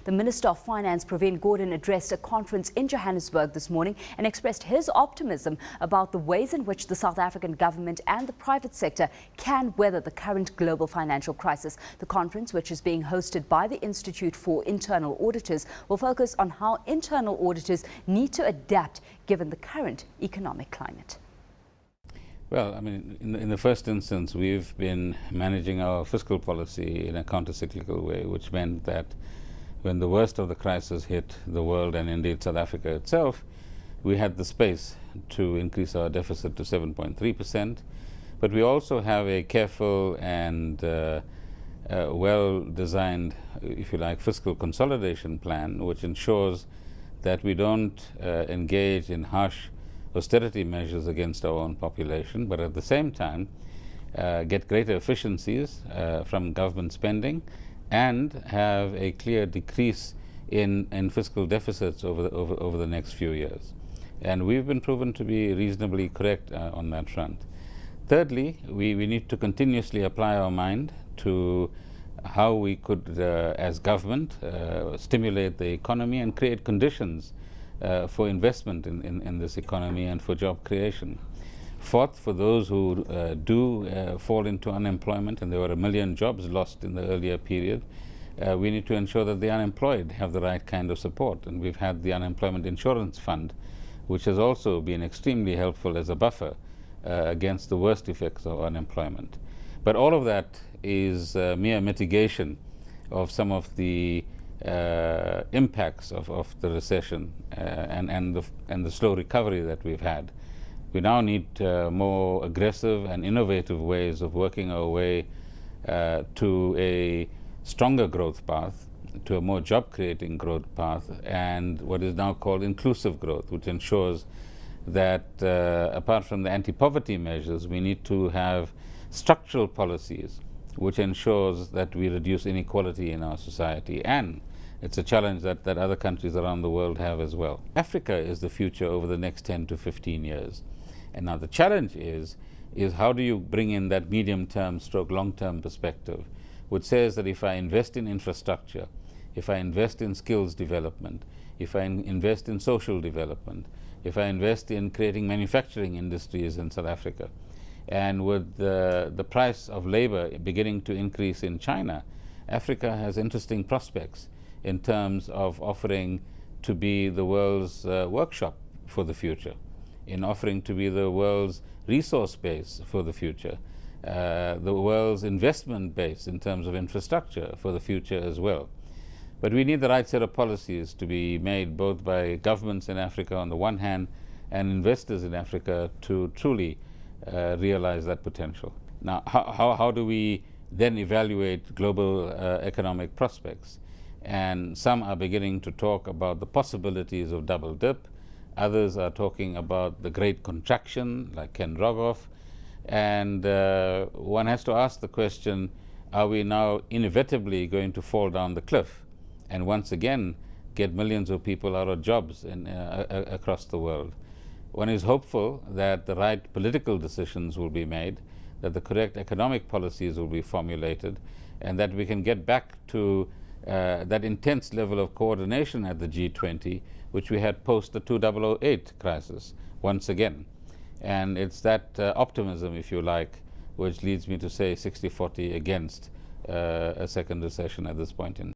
The Minister of Finance, Pravin Gordhan, addressed a conference in Johannesburg this morning and expressed his optimism about the ways in which the South African government and the private sector can weather the current global financial crisis. The conference, which is being hosted by the Institute for Internal Auditors, will focus on how internal auditors need to adapt given the current economic climate. Well, I mean, in the first instance, we've been managing our fiscal policy in a counter-cyclical way, which meant that when the worst of the crisis hit the world and indeed South Africa itself, we had the space to increase our deficit to 7.3%. But we also have a careful and well-designed, if you like, fiscal consolidation plan, which ensures that we don't engage in harsh austerity measures against our own population, but at the same time get greater efficiencies from government spending and have a clear decrease in fiscal deficits over the next few years. And we've been proven to be reasonably correct on that front. Thirdly, we need to continuously apply our mind to how we could, as government, stimulate the economy and create conditions for investment in this economy and for job creation. Fourth, for those who do fall into unemployment, and there were 1 million jobs lost in the earlier period, we need to ensure that the unemployed have the right kind of support. And we've had the Unemployment Insurance Fund, which has also been extremely helpful as a buffer against the worst effects of unemployment. But all of that is mere mitigation of some of the impacts of the recession and the slow recovery that we've had. We now need more aggressive and innovative ways of working our way to a stronger growth path, to a more job-creating growth path, and what is now called inclusive growth, which ensures that apart from the anti-poverty measures, we need to have structural policies which ensures that we reduce inequality in our society. And it's a challenge that other countries around the world have as well. Africa is the future over the next 10 to 15 years. And now the challenge is how do you bring in that medium-term stroke long-term perspective, which says that if I invest in infrastructure, if I invest in skills development, if I invest in social development, if I invest in creating manufacturing industries in South Africa, and with the price of labor beginning to increase in China, Africa has interesting prospects in terms of offering to be the world's workshop for the future, in offering to be the world's resource base for the future, the world's investment base in terms of infrastructure for the future as well. But we need the right set of policies to be made both by governments in Africa on the one hand and investors in Africa to truly realize that potential. Now, how do we then evaluate global economic prospects? And some are beginning to talk about the possibilities of double dip. Others are talking about the great contraction, like Ken Rogoff. And one has to ask the question, are we now inevitably going to fall down the cliff and once again get millions of people out of jobs across the world? One is hopeful that the right political decisions will be made, that the correct economic policies will be formulated, and that we can get back to that intense level of coordination at the G20, which we had post the 2008 crisis once again. And it's that optimism, if you like, which leads me to say 60-40 against a second recession at this point in time.